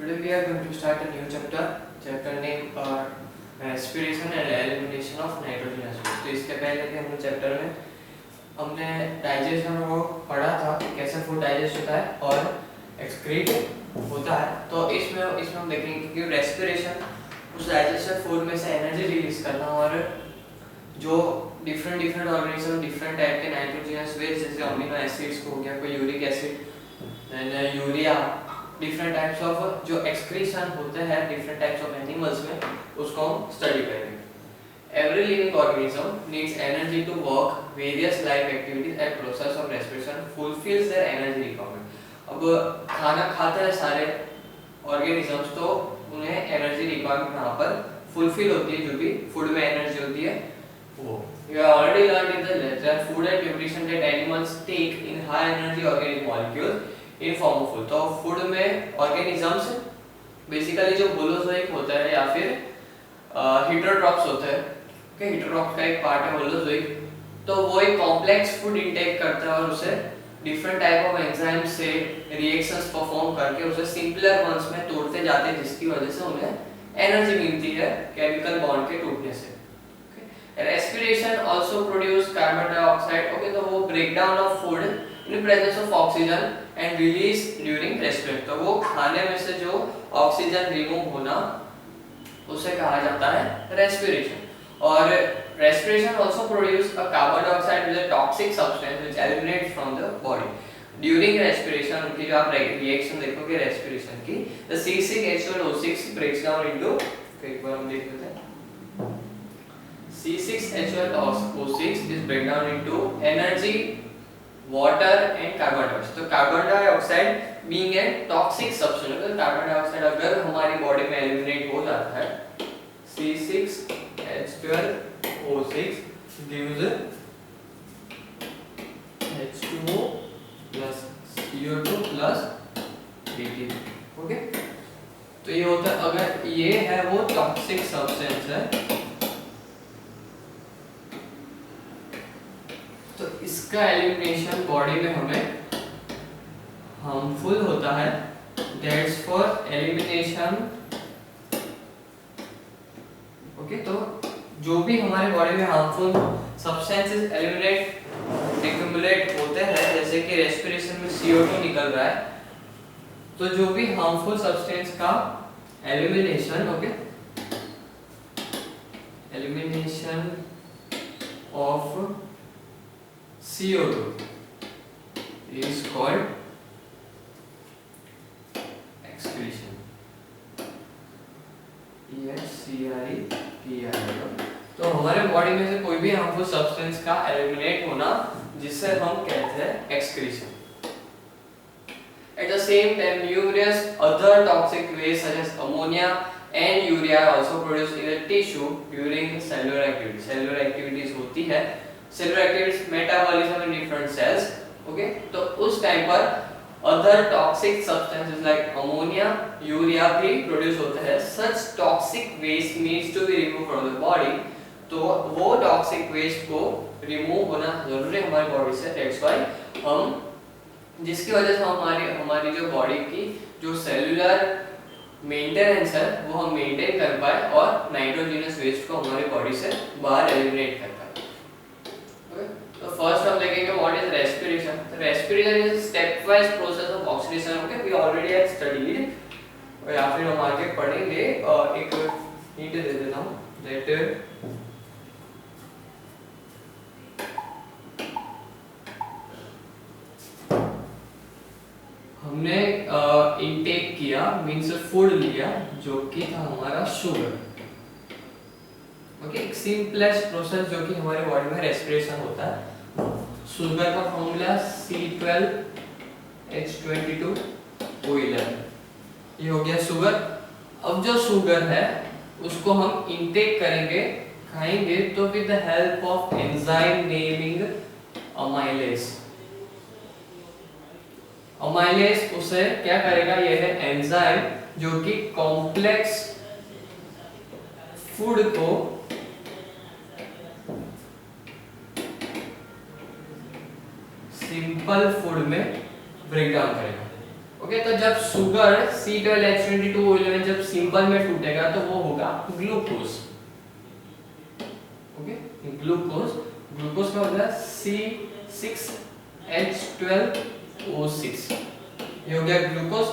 Today we are going to start a new chapter named respiration and elimination of nitrogenous waste। तो इसके पहले के हम chapter में हमने डाइजेशन को पढ़ा था कि कैसे फूड डाइजेस्ट होता है और एक्सक्रीट होता है। तो इसमें हम देखेंगे कि रेस्पिरेशन उस डाइजेस्टेड फूड में से एनर्जी रिलीज करना और जो डिफरेंट ऑर्गेनिज्म डिफरेंट टाइप के नाइट्रोजनस वेस्ट जैसे अमीनो एसिड्स को हो गया, कोई uric acid then urea, different types of जो एक्सक्रीशन होते हैं डिफरेंट टाइप्स ऑफ एनिमल्स में, उसको हम स्टडी करेंगे। Every living organism needs energy to work various life activities and process of respiration fulfils their energy requirement. अब खाना खाते हैं सारे ऑर्गेनिजम्स तो उन्हें एनर्जी रिक्वायरमेंट यहाँ पर फुलफिल होती है, जो भी फूड में एनर्जी होती है वो। You have already learned in the lecture food and nutrition that animals take in high energy organic molecules in form of food। तो फूड में ऑर्गेनिजम्स बेसिकली जो होलोजोइक होता है या फिर हेटेरोट्रॉप्स होते हैं, ओके, हेटेरोट्रॉप्स का एक पार्ट है होलोजोइक, तो वो एक कॉम्प्लेक्स फूड इंटेक करता है और उसे डिफरेंट टाइप ऑफ एंजाइम से रिएक्शंस परफॉर्म करके उसे सिंपलर वंस में तोड़ते जाते हैं, जिसकी वजह से उन्हें एनर्जी मिलती है केमिकल बॉन्ड के टूटने से। Respiration also produce carbon dioxide, okay, तो वो breakdown of food in presence of oxygen and release during respiration। तो वो खाने में से जो ऑक्सीजन रिमूव होना उसे कहा जाता है respiration। और respiration also produce a carbon dioxide which is a toxic substance which eliminates from the body during respiration। उनकी जो आप रिएक्शन देखोगे respiration की, the C6H12O6 breaks down into, एक बार हम देख लेते हैं, C6H12O6 is break down into energy, water and carbon dioxide। तो carbon dioxide being a toxic substance, तो कार्बन डाइऑक्साइड अगर हमारी बॉडी में एलिमिनेट हो जाता है, C6H12O6 gives H2O plus CO2 plus ATP, okay. तो ये होता है, अगर ये है वो टॉक्सिक सब्सटेंस है तो इसका एलिमिनेशन बॉडी में हमें हार्मफुल होता है। That's for elimination, okay. तो जो भी हमारे बॉडी में हार्मफुल सब्सटेंसेस एक्युमुलेट होते हैं, जैसे कि रेस्पिरेशन में CO2 निकल रहा है, तो जो भी हार्मफुल सब्सटेंस का elimination, okay, elimination of CO2 is called excretion। तो हमारे बॉडी में से कोई भी हार्मफुल सब्सटेंस का एलिमिनेट होना, जिससे हम कहते हैं excretion. At the same time, numerous other toxic waste such as ammonia and urea are also produced in the tissue during cellular activity। cellular activities होती है, cellular activities metabolism in different cells, okay। तो उस time पर other toxic substances like ammonia, urea भी produce होते हैं। such toxic waste needs to be removed from the body। तो वो toxic waste को रिमूव होना जरूरी है हमारी बॉडी से। that's why हम, जिसकी वजह से हमारी जो बॉडी की जो सेलुलर मेंटेनेंस है वो हम मेंटेन कर पाए और नाइट्रोजनस वेस्ट को हमारी बॉडी से बाहर एलिमिनेट कर पाए। तो फर्स्ट हम देखेंगे व्हाट इज रेस्पिरेशन। तो respiration is stepwise process of oxidation, okay, we already have studied, और या फिर हम आगे पढ़ेंगे। एक हिंट दे देता हूं दैट हमने इनटेक किया, मींस फूड लिया जो कि था हमारा शुगर, ओके। एक सिंपलेस्ट प्रोसेस जो कि हमारे बॉडी में रेस्पिरेशन होता है। शुगर का फॉर्मूला C12H22O11, ये हो गया शुगर। अब जो शुगर है उसको हम इनटेक करेंगे, खाएंगे, तो with the help of enzyme naming amylase. Amylase उसे क्या करेगा, ये है एंजाइम जो कि कॉम्प्लेक्स फूड को सिंपल फूड में ब्रेक डाउन करेगा। ओके, तो जब शुगर C12H22O11 जब सिंपल में टूटेगा तो वो होगा ग्लूकोज। ओके, ग्लूकोज, ग्लूकोज का होगा C6H12O6, ये हो गया ग्लूकोज।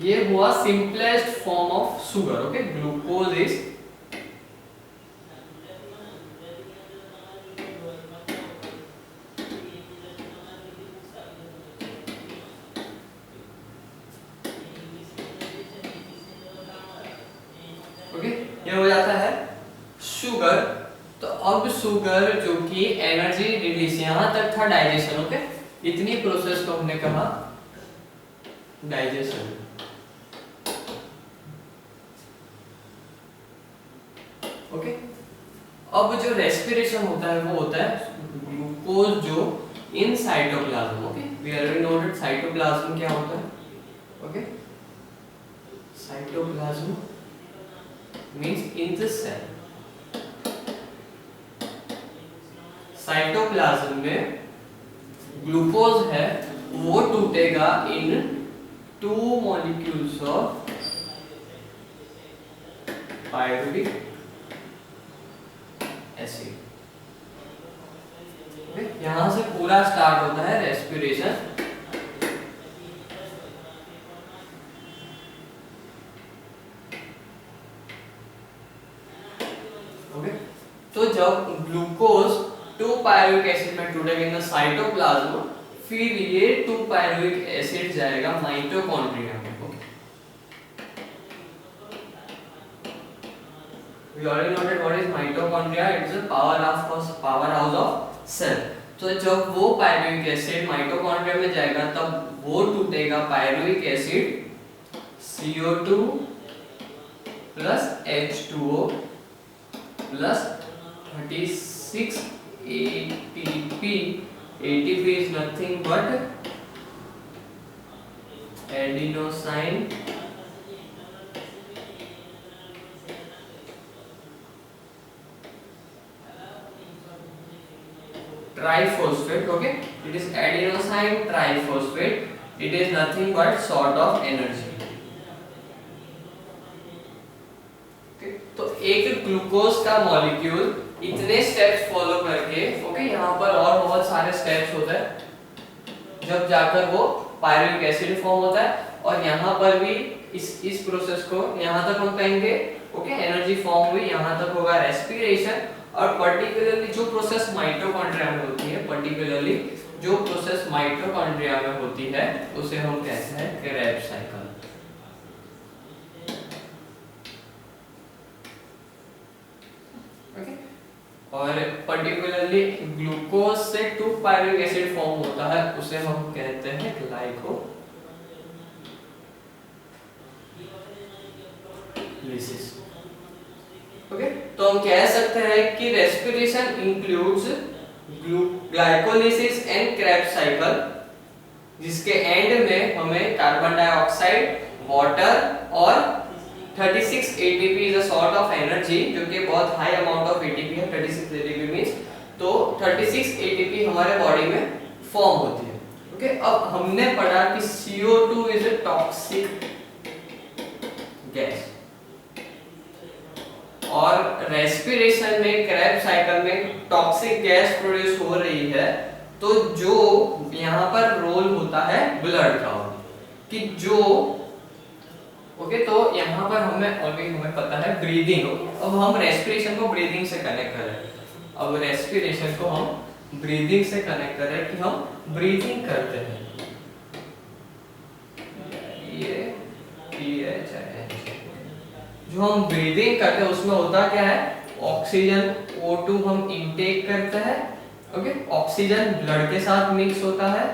ये हुआ simplest form of sugar. Okay, glucose is okay, ये हो जाता है शुगर। तो अब शुगर जो कि एनर्जी रिलीज, यहां तक था डाइजेशन। ओके, इतनी प्रोसेस को हमने कहा डाइजेशन। ओके, अब जो रेस्पिरेशन होता है वो होता है ग्लूकोज जो in cytoplasm. Okay, we already noted cytoplasm क्या होता है। Okay, cytoplasm means in the cell. Cytoplasm में ग्लूकोज है वो टूटेगा in 2 molecules of pyruvic acid. यहां से पूरा स्टार्ट होता है रेस्पिरेशन। ओके, तो जब ग्लूकोज 2 पायरुविक एसिड में टूटेगा इन द साइटोप्लाज्म, फिर ये 2 पायरुविक एसिड जाएगा माइटोकॉन्ड्रिया में। We already noted what is mitochondria. It is a powerhouse of cell. तो जब वो पायरुविक एसिड माइटोकॉन्ड्रिया में जाएगा तब वो टूटेगा pyruvic acid CO2 plus H2O plus 36 ATP. ATP is nothing but adenosine triphosphate. Okay, it is adenosine triphosphate. It is nothing but sort of energy. Okay, तो एक ग्लूकोज का मॉलिक्यूल इतने steps follow करके, ओके, यहाँ पर और बहुत सारे स्टेप्स होते हैं जब जाकर वो पायरुविक एसिड फॉर्म होता है। और यहाँ पर भी इस प्रोसेस को यहाँ तक हम कहेंगे, ओके, एनर्जी फॉर्म हुई, यहाँ तक होगा रेस्पिरेशन। और पर्टिकुलरली जो प्रोसेस माइटोकॉन्ड्रिया में होती है, पर्टिकुलरली जो प्रोसेस माइटोकॉन्ड्रिया में होती है उसे हम कहते हैं क्रेब्स साइकिल। ओके, और पर्टिकुलरली ग्लूकोज से 2 पायरुविक एसिड फॉर्म होता है, उसे हम कहते हैं ग्लाइकोलिसिस। ओके, तो हम कह सकते हैं कि respiration includes glycolysis and Krebs cycle, जिसके एंड में हमें कार्बन डाइऑक्साइड, वाटर और 36 ATP is a sort of energy, जो कि बहुत हाई अमाउंट ऑफ ATP है। 36 ATP मींस तो 36 ATP हमारे बॉडी में फॉर्म होती है। ओके, अब हमने पढ़ा कि CO2 is a toxic gas, और रेस्पिरेशन में क्रेब्स साइकिल में टॉक्सिक गैस प्रोड्यूस हो रही है। तो जो यहाँ पर रोल होता है ब्लड का, कि जो ओके, तो यहाँ पर हमें पता है ब्रीदिंग। अब हम रेस्पिरेशन को ब्रीदिंग से कनेक्ट करें। अब रेस्पिरेशन को हम ब्रीदिंग से कनेक्ट करें कि हम ब्रीदिंग करते हैं। ये जो हम ब्रीदिंग करते हैं उसमें होता क्या है, ऑक्सीजन O2 हम इनटेक करते हैं। ओके, ऑक्सीजन ब्लड के साथ मिक्स होता है,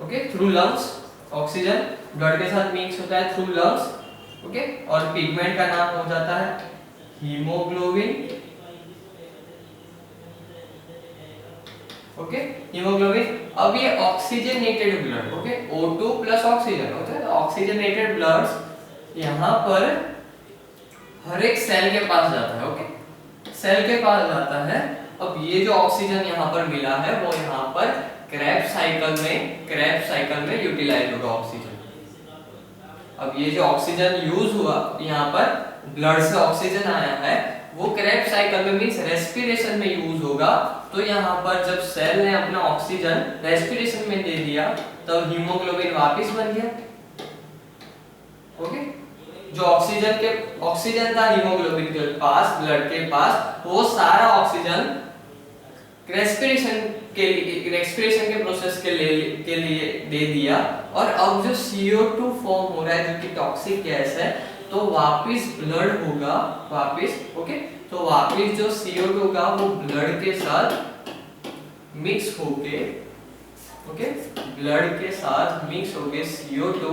okay, through lungs. Oxygen blood के साथ मिक्स होता है थ्रू लंग्स। ओके, और पिगमेंट का नाम हो जाता है हीमोग्लोबिन। Okay, haemoglobin. अब ये oxygenated blood, okay, O2 plus oxygen होता है। ऑक्सीजनेटेड ब्लड यहाँ पर हर एक सेल के पास जाता है। ओके, सेल के पास जाता है। अब ये जो ऑक्सीजन यहाँ पर मिला है वो यहाँ पर क्रेब्स साइकिल में यूटिलाइज होगा ऑक्सीजन। अब ये जो ऑक्सीजन यूज हुआ यहाँ पर ब्लड से ऑक्सीजन आया है वो क्रेब्स साइकिल में मींस रेस्पिरेशन में यूज होगा। तो यहाँ पर जब सेल ने अपना ऑक्सीजन रेस्पिरेशन में दे दिया तब हीमोग्लोबिन वापस बन गया। ओके, जो ऑक्सीजन था हीमोग्लोबिन के पास, ब्लड के पास, वो सारा ऑक्सीजन रेस्पिरेशन के प्रोसेस के लिए दे दिया। और अब जो CO2 फॉर्म हो रहा है जो कि टॉक्सिक गैस है, तो वापस ब्लड होगा वापस। ओके, तो वापस जो CO2 होगा वो ब्लड के साथ मिक्स होके, ओके, ब्लड के साथ मिक्स होके CO2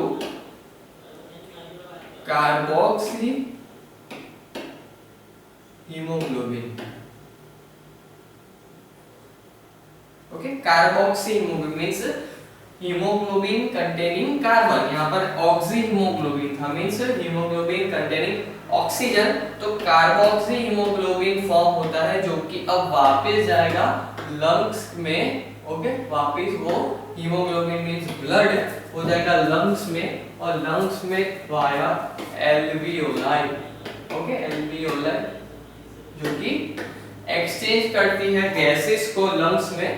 carboxy haemoglobin, okay, carboxy haemoglobin means haemoglobin containing carbon. यहाँ पर ऑक्सी हीमोग्लोबिन था मींस हीमोग्लोबिन कंटेनिंग ऑक्सीजन। तो कार्बोक्सी हीमोग्लोबिन फॉर्म होता है जो कि अब वापस जाएगा लंग्स में। ओके, वापस वो हीमोग्लोबिन मींस ब्लड हो जाएगा लंग्स में, और लंग्स में वाया एल्वियोलाई, ओके, एल्वियोलाई जो कि एक्सचेंज करती है गैसेस को लंग्स में।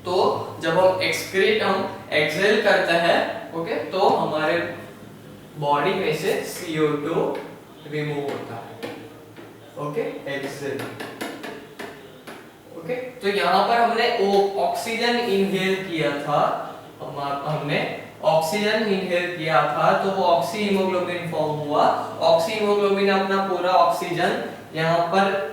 तो जब हम एक्सहेल करते हैं, ओके, तो हमारे बॉडी में से CO2 रिमूव होता है। Okay, exhale. ओके, तो यहाँ पर हमने ऑक्सीजन इनहेल किया था, हमने ऑक्सीजन इनहेल किया था तो वो ऑक्सी हीमोग्लोबिन फॉर्म हुआ। ऑक्सी हीमोग्लोबिन अपना पूरा ऑक्सीजन यहाँ पर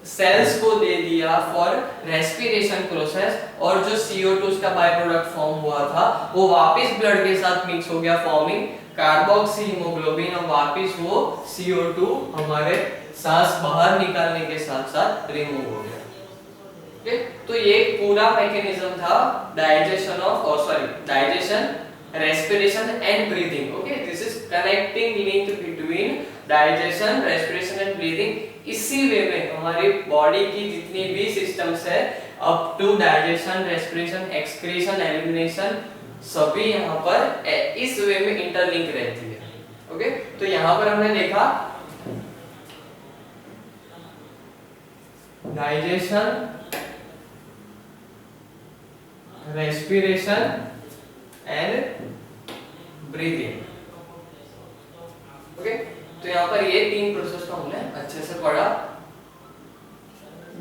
सेल्स को दे दिया फॉर रेस्पिरेशन प्रोसेस, और जो CO2 का बाय प्रोडक्ट फॉर्म हुआ था वो वापस ब्लड के साथ मिक्स हो गया फॉर्मिंग कार्बोक्सी हीमोग्लोबिन, और वापस वो CO2 हमारे सांस बाहर निकालने के साथ साथ रिमूव हो गया। ओके, तो ये पूरा मैकेनिज्म था digestion, respiration and breathing. Okay, this is connecting link between digestion, respiration and breathing. इसी वे में हमारी बॉडी की जितनी भी सिस्टम्स है up to digestion, respiration, excretion, elimination, सभी यहाँ पर इस वे में इंटरलिंक रहती है। ओके, तो यहाँ पर हमने देखा digestion, respiration and breathing. Okay, तो यहाँ पर ये 3 प्रोसेस को हमने अच्छे से पढ़ा।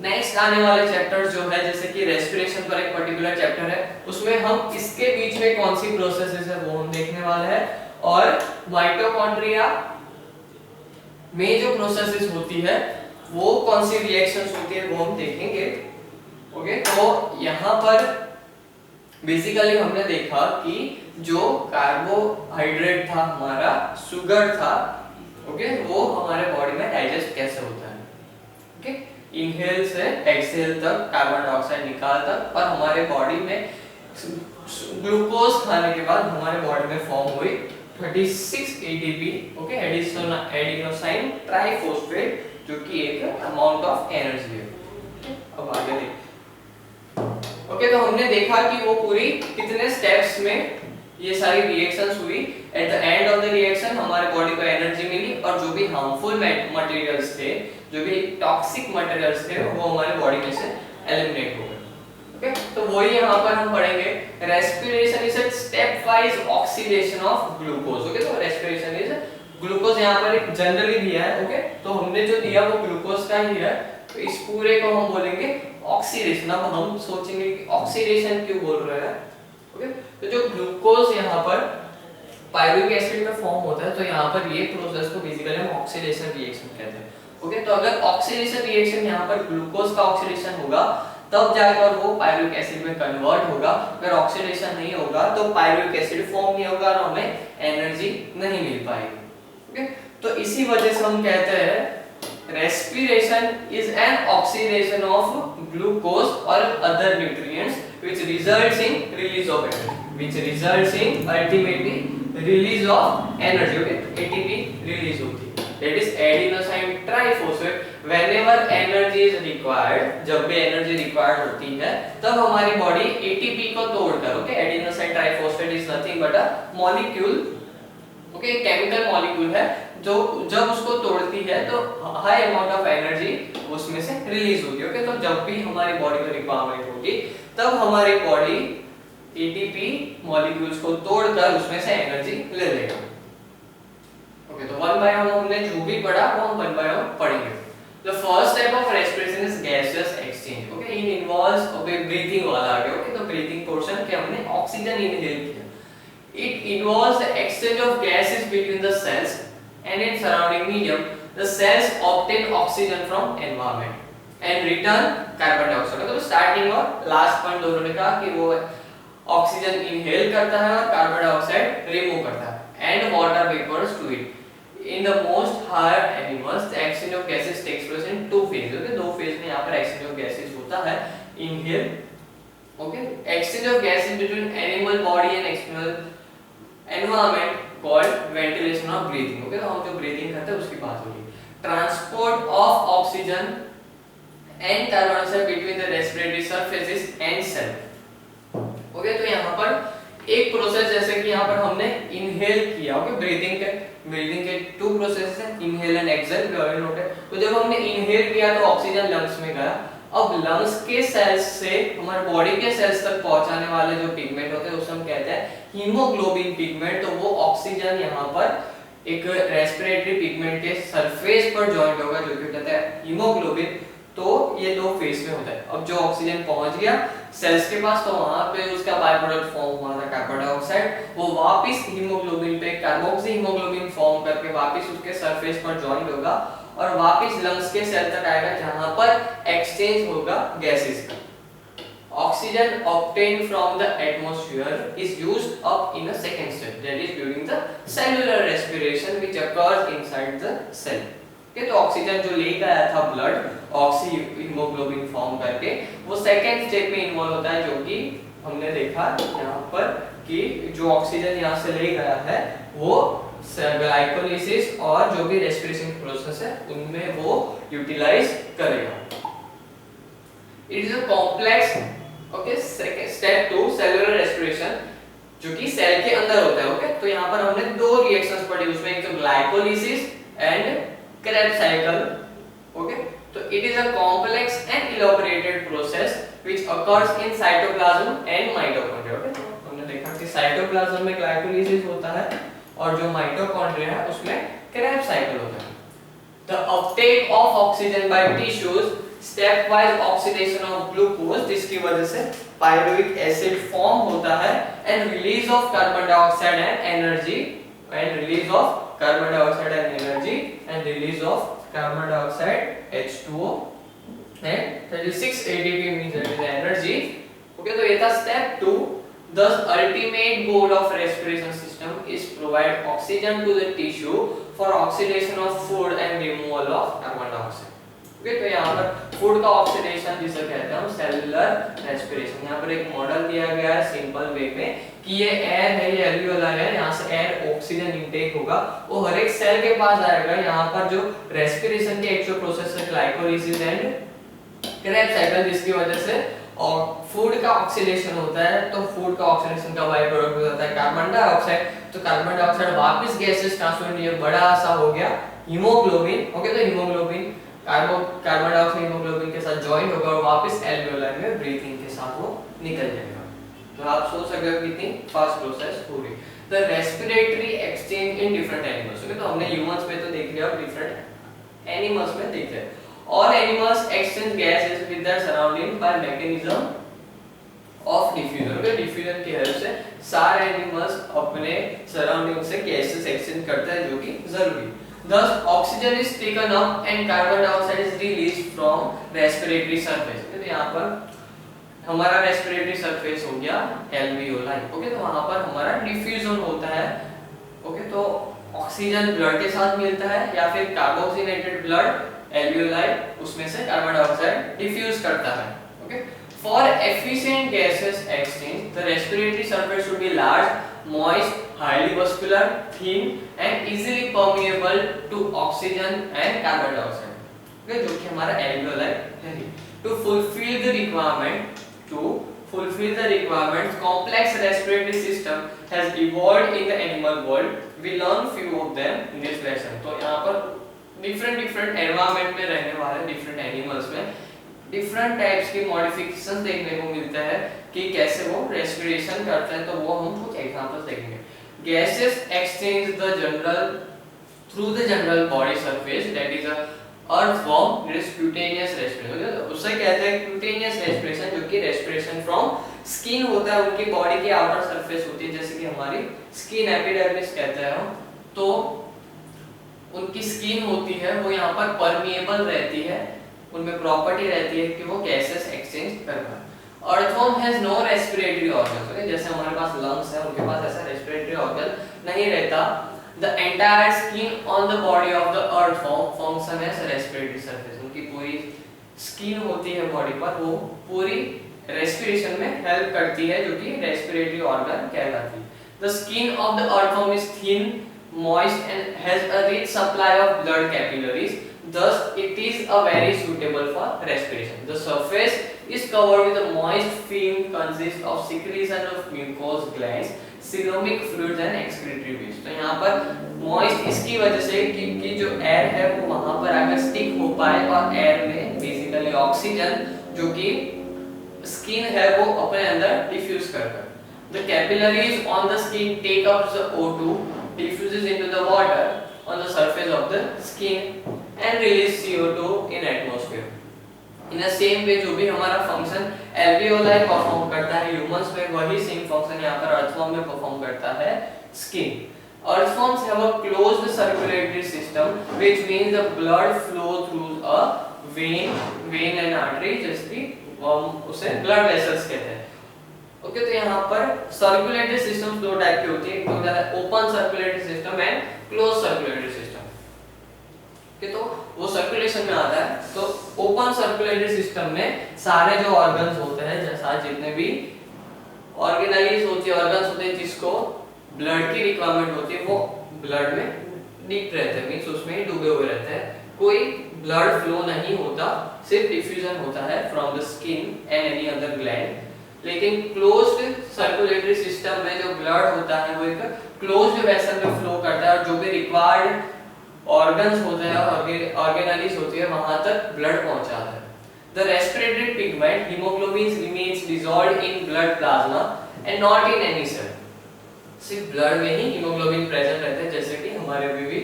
नेक्स्ट आने वाले चैप्टर्स जो है जैसे कि रेस्पिरेशन पर एक पर्टिकुलर चैप्टर है, उसमें हम इसके बीच में कौन सी प्रोसेसेस है वो हम देखने वाले हैं, और माइटोकॉन्ड्रिया में जो प्रोसेसेस होती है वो कौन सी रिएक्शंस होती है वो हम देखेंगे। ओके, तो यहाँ पर बेसिकली हमने देखा कि जो कार्बोहाइड्रेट था हमारा, शुगर था, ओके, वो हमारे बॉडी में डाइजेस्ट कैसे होता है। ओके, इनहेल से एक्सहेल तक कार्बन डाइऑक्साइड निकाल तक, और हमारे बॉडी में ग्लूकोज खाने के बाद हमारे बॉडी में फॉर्म हुई 36 ATP, ओके, एडिनोसाइन ट्राइफॉस्फेट, जो कि एक अमाउंट ऑफ एनर्जी है। अब आगे देखते हैं। ओके, तो हमने देखा कि वो पूरी कितने स्टेप्स में ये सारी रिएक्शंस हुई। At the end of the reaction हमारे बॉडी को एनर्जी मिली, और जो भी हार्मफुल मटेरियल्स थे, जो भी टॉक्सिक मटेरियल्स थे, वो हमारे बॉडी में से एलिमिनेट हो गए। ओके, तो वही यहाँ पर हम पढ़ेंगे। Respiration is a step wise oxidation of glucose. Okay, तो रेस्पिरेशन इज ग्लूकोज यहाँ पर एक जनरली दिया है। ओके, तो हमने जो दिया वो ग्लूकोज का ही है, तो इस पूरे को हम बोलेंगे ऑक्सीडेशन। अब हम सोचेंगे कि ऑक्सीडेशन क्यों बोल रहे हैं। ओके, तो जो ग्लूकोज यहाँ पर पायरुविक एसिड में फॉर्म होता है, तो यहाँ पर ये प्रोसेस को बेसिकली हम ऑक्सीडेशन रिएक्शन कहते हैं। ओके, तो अगर ऑक्सीडेशन रिएक्शन यहाँ पर ग्लूकोज का ऑक्सीडेशन होगा तब जाकर वो पायरुविक एसिड में कन्वर्ट होगा। अगर ऑक्सीडेशन नहीं होगा तो पायरुविक एसिड फॉर्म नहीं होगा और हमें एनर्जी नहीं मिल पाएगी। ओके, तो इसी वजह से हम कहते हैं respiration is an oxidation of glucose or other nutrients which results in release of energy, which results in ultimately release of energy. Okay, ATP release होती है, that is adenosine triphosphate whenever energy is required, जब भी energy required होती है तब हमारी body ATP को तोड़कर, okay, adenosine triphosphate is nothing but a molecule, okay, chemical molecule है जो जब उसको तोड़ती है तो हाई अमाउंट ऑफ एनर्जी उसमें से रिलीज होती है, ओके। तो जब भी हमारी बॉडी को रिक्वायरमेंट होगी तब हमारी बॉडी एटीपी मॉलिक्यूल्स को तोड़कर उसमें से एनर्जी ले लेगा, ओके। तो वन बाय वन हमने जो भी पढ़ा वो हम वन बाय वन पढ़ेंगे। The first type of respiration is gaseous exchange, okay. It involves breathing वाला आ गया, okay। तो breathing portion के हमने ऑक्सीजन इनहेल किया। It involves the exchange of gases between the cells and in surrounding medium. The cells obtain oxygen from environment and return carbon dioxide। तो starting और last point दोनों ने कहा कि वो ऑक्सीजन इनहेल करता है और कार्बन डाइऑक्साइड रिमूव करता है and water vapors to it। In the most higher animals, the exchange of gases takes place in two phases, okay। दो फेज में यहाँ पर exchange of gases होता है, inhale, okay। Exchange of gases between animal body and external environment called ventilation of breathing, okay। तो हम जो breathing करते हैं उसकी बात हो रही है। Transport of oxygen and carbon dioxide between the respiratory surfaces and cell, okay। तो यहाँ पर एक प्रोसेस जैसे कि यहाँ पर हमने इनहेल किया, ओके, ब्रीदिंग के टू प्रोसेस हैं, इनहेल एंड एक्सहेल, नोट है। तो जब हमने इनहेल किया तो ऑक्सीजन लंग्स में गया, अब लंग्स के सेल्स से हमारे बॉडी के सेल्स तक पहुंचाने वाले जो पिगमेंट होते हैं उसे हम कहते हैं हीमोग्लोबिन पिगमेंट। तो वो ऑक्सीजन यहाँ पर एक रेस्पिरेटरी पिगमेंट के सरफेस पर जॉइंट होगा जो कि कहते हैं हीमोग्लोबिन। तो ये दो फेज में होता है। अब जो ऑक्सीजन पहुंच गया सेल्स के पास तो वहां पे उसका बाय प्रोडक्ट फॉर्म हुआ था कार्बन डाइऑक्साइड, वो वापस हीमोग्लोबिन पे कार्बोक्सी हीमोग्लोबिन फॉर्म करके वापस उसके सरफेस पर जॉइंट होगा और वापस लंग्स के सेल तक आएगा जहां पर एक्सचेंज होगा गैसेस का। Oxygen obtained from the atmosphere is used up in a second step, that is during the cellular respiration which occurs inside the cell, okay। तो ऑक्सीजन जो ले गया था ब्लड ऑक्सी हीमोग्लोबिन फॉर्म करके वो second step में involve होता है, जो कि हमने देखा यहाँ पर कि जो ऑक्सीजन यहाँ से ले गया है वो ग्लाइकोलिसिस और जो भी रेस्पिरेशन प्रोसेस है उनमें वो यूटिलाइज करेगा। It is a complex, okay. Step 2 cellular respiration जो कि सेल के अंदर होता है, ओके। तो यहाँ पर हमने दो रिएक्शंस पढ़ी, उसमें एक तो glycolysis and Krebs cycle, okay। तो it is a complex and elaborated process which occurs in cytoplasm and mitochondria, okay। तो हमने देखा कि साइटोप्लाज्म में ग्लाइकोलिसिस होता है और जो माइटोकॉन्ड्रिया है उसमें Krebs cycle होता है। The uptake of oxygen by tissues, stepwise oxidation of glucose जिसकी वजह से pyruvic acid form होता है and release of carbon dioxide and energy and release of carbon dioxide and energy and release of carbon dioxide H2O and 36 ATP means that is energy, okay। तो ये था step 2। Thus ultimate goal of respiration system is provide oxygen to the tissue for oxidation of food and removal of carbon dioxide, okay। तो यहाँ पर food का oxidation जिसे कहते हैं हम सेलुलर रेस्पिरेशन। यहाँ पर एक मॉडल दिया गया है सिंपल वे में कि ये एयर है, ये एल्वियोलाई है, यहाँ से एयर ऑक्सीजन इनटेक होगा, वो हर एक सेल के पास आएगा। यहाँ पर जो रेस्पिरेशन के एक्चुअल प्रोसेस है ग्लाइकोलिसिस एंड Krebs साइकिल जिसकी वजह से और फूड का ऑक्सीडेशन होता है, तो फूड का ऑक्सीडेशन का बाय प्रोडक्ट हो जाता है कार्बन डाइऑक्साइड। तो कार्बन डाइऑक्साइड वापस गैसेस ट्रांसफर ये बड़ा सा हो गया हीमोग्लोबिन, ओके। तो हीमोग्लोबिन कार्बन डाइऑक्साइड हीमोग्लोबिन के साथ जॉइंट होगा और वापस एल्वियोलाई में ब्रीथिंग के साथ वो निकल जाएगा। तो आप सोच सकते हो कितनी फास्ट प्रोसेस हो रही है। The respiratory exchange in different animals, okay. तो हमने ह्यूमंस में तो देख लिया, डिफरेंट एनिमल्स में देख लिया। All animals exchange gases with their surrounding by mechanism of diffusion, okay. Diffusion की हेल्प से सारे एनिमल्स अपने सराउंडिंग से गैसेस एक्सचेंज करते हैं जो कि जरूरी है। Thus oxygen is taken up and carbon dioxide is released from respiratory surface, तो यहाँ पर हमारा रेस्पिरेटरी सरफेस हो गया एल्वियोलाई, ओके। तो वहां पर हमारा डिफ्यूजन होता है, ओके। तो ऑक्सीजन ब्लड के साथ मिलता है या फिर कार्बोक्सिलेटेड ब्लड एल्वियोलाई उसमें से कार्बन डाइऑक्साइड डिफ्यूज करता है, okay. For efficient gases exchange the respiratory surface should be large, moist, highly vascular, thin and easily permeable to oxygen and carbon dioxide, okay, जो कि हमारा एल्वियोलाई है। To fulfil the requirements complex respiratory system has evolved in the animal world, we learn few of them in this lesson. तो यहाँ पर different environment में रहने वाले डिफरेंट एनिमल्स में डिफरेंट टाइप्स की मॉडिफिकेशंस देखने को मिलता है कि कैसे वो रेस्पिरेशन करते हैं। तो वो हम कुछ एग्जांपल्स देखेंगे। Gases exchange the general through the general body surface, that is a earthworm is cutaneous respiration। उससे कहते हैं cutaneous respiration, जो कि respiration from skin होता है, उनकी बॉडी की आउटर सरफेस होती है, जैसे कि हमारी स्किन एपिडर्मिस कहते हैं हम। तो उनकी स्किन होती है वो यहाँ पर परमिएबल रहती है, उनमें प्रॉपर्टी रहती है कि वो गैसेस एक्सचेंज कर पाए। Earthworm has no respiratory organs, okay, जैसे हमारे पास लंग्स है, उनके पास ऐसा रेस्पिरेटरी ऑर्गन नहीं रहता। The entire skin on the body of the earthworm function as respiratory surface। उनकी पूरी स्किन होती है बॉडी पर, वो पूरी रेस्पिरेशन में हेल्प करती है, जो कि रेस्पिरेटरी ऑर्गन कहलाती है। The skin of the earthworm is thin, moist and has a rich supply of blood capillaries, thus it is a very suitable for respiration। The surface is covered with a moist film consists of secretion of mucous glands, coelomic fluids and excretory waste. तो यहाँ पर moist इसकी वजह से कि जो air है वो वहां पर आकर स्टिक हो पाए और एयर में बेसिकली ऑक्सीजन जो कि स्किन है वो अपने अंदर डिफ्यूज कर the capillaries on the skin take up the O2, diffuses into the water on the surface of the skin and release CO2 in atmosphere. In the same way जो भी हमारा फंक्शन एल्वियोलाई परफॉर्म करता है humans में, वही same function यहाँ पर earthworm में परफॉर्म करता है skin. Earthworms have a closed circulatory system which means the blood flow through a when and artery, जैसे उसे ब्लड वेसल्स कहते हैं। ओके, तो यहाँ पर सर्कुलेटरी सिस्टम्स दो टाइप की होती है, एक होता है open circulatory system and close circulatory system. कि तो वो सर्कुलेशन में आता है। तो ओपन सर्कुलेटरी सिस्टम में सारे जो ऑर्गन्स होते हैं, जैसा जितने भी ऑर्गेनाइज होती है, ऑर्गन्स होते हैं जिसको ब्लड की रिक्वायरमेंट होती है, वो ब्लड में डिप रहते हैं, मींस उसमें डूबे हुए रहते हैं, कोई ब्लड फ्लो नहीं होता, सिर्फ डिफ्यूजन होता है from the skin and any other gland. लेकिन क्लोज्ड सर्कुलेटरी सिस्टम में जो ब्लड होता है वो एक क्लोज्ड वेसल में फ्लो करता है और जो भी रिक्वायर्ड ऑर्गन्स होते हैं, ऑर्गेनालिज होती है, वहां तक ब्लड पहुंचाता है। The respiratory pigment hemoglobin remains dissolved in blood plasma and not in any cell। सिर्फ ब्लड में ही हीमोग्लोबिन प्रेजेंट रहता है, जैसे कि हमारे भी।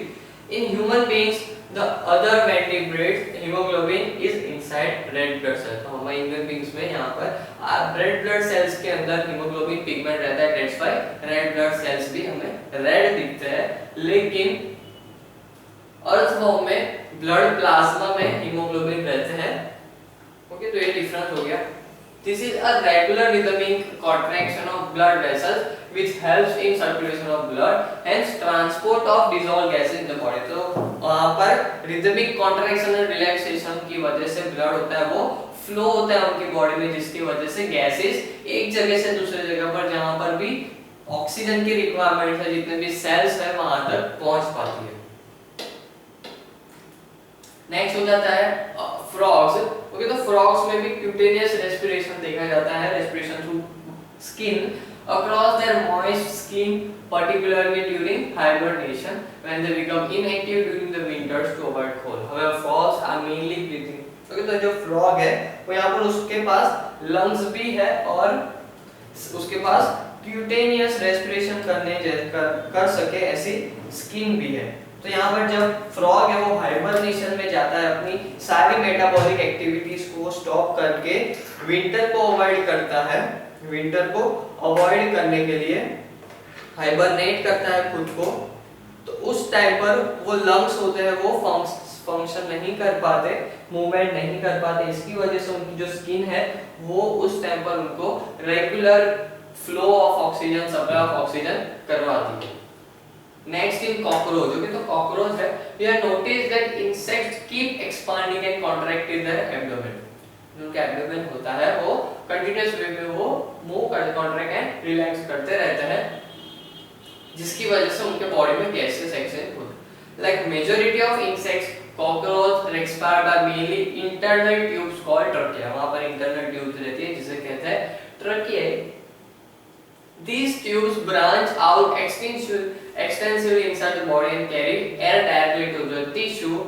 In human beings, the other vertebrates hemoglobin is inside red blood cells। तो हमारे ह्यूमन बीइंग्स में यहाँ पर रेड ब्लड सेल्स के अंदर हीमोग्लोबिन पिगमेंट रहता है, that's why red blood cells भी हमें रेड दिखते हैं। लेकिन अर्थवर्म में ब्लड प्लाज्मा में हीमोग्लोबिन रहते हैं। ओके, तो ये डिफरेंस हो गया। This is a regular rhythmic contraction of blood vessels which helps in circulation of blood and transport of dissolved gases in the body. तो वहां पर रिदमिक कॉन्ट्रैक्शन एंड रिलैक्सेशन की वजह से ब्लड होता है वो फ्लो होता है उनकी बॉडी में, जिसकी वजह से गैसेस एक जगह से दूसरे जगह पर जहां पर भी ऑक्सीजन की रिक्वायरमेंट है, जितने भी सेल्स है वहां तक पहुंच पाती है। नेक्स्ट हो जाता है फ्रॉग्स। ओके, तो फ्रॉग्स में भी क्यूटेनियस रेस्पिरेशन देखा जाता है, respiration through skin across their moist skin, particularly during hibernation when they become inactive during the winters to avoid cold। However, frogs are mainly breathing। Okay, तो जो frog है वो यहाँ पर उसके पास लंग्स भी है और उसके पास क्यूटेनियस रेस्पिरेशन कर सके ऐसी स्किन भी है। तो यहाँ पर जब फ्रॉग है वो हाइबरनेशन में जाता है, अपनी सारी मेटाबॉलिक एक्टिविटीज को स्टॉप करके विंटर को अवॉइड करता है, विंटर को अवॉइड करने के लिए हाइबरनेट करता है खुद को। तो उस टाइम पर वो लंग्स होते हैं वो फंक्शन नहीं कर पाते, मूवमेंट नहीं कर पाते, इसकी वजह से उनकी जो स्किन है वो उस टाइम पर उनको regular flow of oxygen, supply of oxygen करवाती है। Next in cockroach. ओके, तो कॉकरोच है, we have notice that insects keep expanding and contracting their abdomen. उनका एब्डोमेन होता है वो कंटीन्यूअस वे में वो मूव कर कॉन्ट्रैक्ट एंड रिलैक्स करते रहते हैं, जिसकी वजह से उनके बॉडी में गैसेस एक्सचेंज होते हैं। Like majority of insects cockroach respire by mainly internal tubes called trachea. वहां पर इंटरनल ट्यूब्स रहती है जिसे कहते हैं ट्रकियाe। These tubes branch out extensively inside the body and carry air directly to the tissue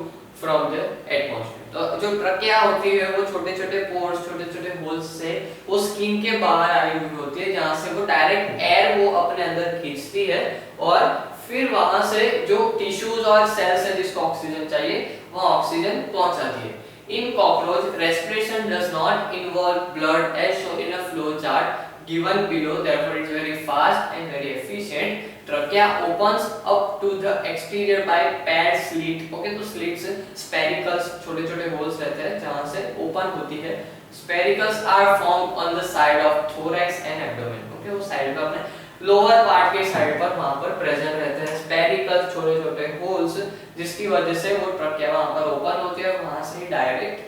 from the atmosphere। तो जो trachea होती है वो छोटे-छोटे पोर्स, छोटे-छोटे होल्स से वो स्किन के बाहर आई हुई होती है, जहां से वो डायरेक्ट एयर वो अपने अंदर खींचती है और फिर वहां से जो टिश्यूज और सेल्स है जिसको ऑक्सीजन चाहिए वहां ऑक्सीजन पहुंचाती है। In cockroach, respiration does not involve blood as shown in a flow chart given below, therefore it's very fast and very efficient। Trachea opens up to the exterior by paired slit। Okay, तो slits spiracles छोटे-छोटे holes रहते हैं जहां से open होती है। Sphericals are formed on the side of thorax and abdomen। Okay, वो side पे अपने लोअर पार्ट के साइड पर वहां पर प्रेजेंट रहते हैं स्पेरिकल्स छोटे-छोटे होल्स, जिसकी वजह से वो ट्रकिया वहां पर ओपन होती है और वहां से डायरेक्ट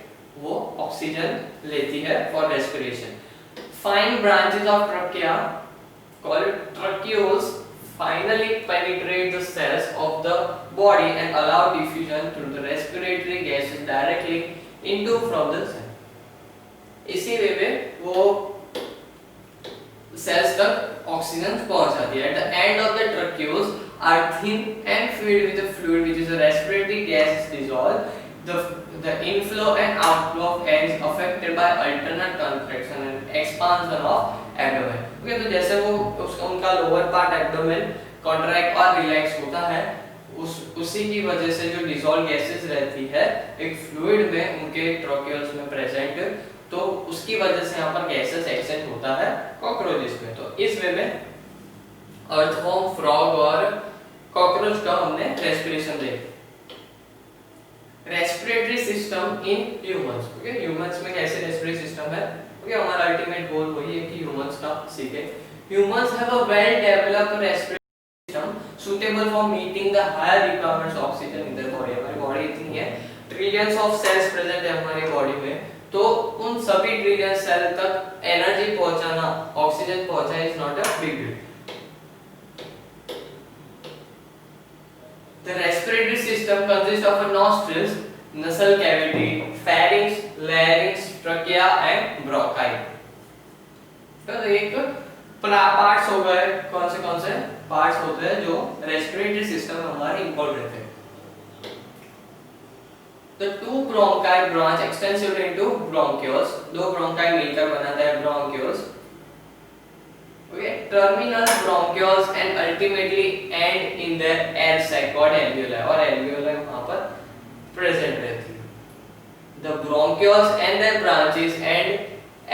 वो ऑक्सीजन लेती है for respiration. Fine branches of trachea called tracheoles finally penetrate the cells of the body and allow diffusion through the respiratory gases directly into from the cell। इसी वे में वो सेल्स तक ऑक्सीजन पहुंचाती है। At the end of the tracheoles are thin and filled with a fluid which is a respiratory gas is dissolved। The inflow and outflow of air is affected by alternate contraction and expansion of abdomen। Okay, तो जैसे वो उनका lower part abdomen contract और relax होता है, उसी की वजह से जो डिसॉल्व गैसेस रहती है एक फ्लूइड में उनके ट्रॉकियल्स में प्रेजेंट, तो उसकी वजह से यहाँ पर गैसेस एक्सचेंज होता है कॉकरोचेस में। तो इस वे में अर्थवॉर्म, फ्रॉग और कॉकरोच का हमने रेस्पिरेशन देखा। Respiratory system in humans. Okay, humans में कैसे रेस्पिरेटरी सिस्टम है, ओके, हमारा अल्टीमेट गोल वही है कि ह्यूमंस का सीखे। Humans have a well developed respiratory system suitable for meeting the higher requirements of oxygen in their body। हमारी बॉडी इतनी है, ट्रिलियंस ऑफ सेल्स प्रेजेंट है हमारी बॉडी में, तो उन सभी ट्रिलियन सेल तक एनर्जी पहुंचाना, ऑक्सीजन पहुंचाना is not a big deal. The respiratory system consists of a nostrils, nasal cavity, pharynx, larynx, trachea and bronchi। तो एक पार्ट्स हो गए, कौन से पार्ट्स होते हैं जो रेस्पिरेटरी सिस्टम में हमारे इन्वॉल्व रहते हैं। The two bronchi branch extensively into bronchioles। दो ब्रोंकाई मिलकर बनाता है bronchioles। Okay, terminal bronchioles and ultimately end in their air sac called alveoli, और alveoli वहां पर present रहती है। The bronchioles and their branches and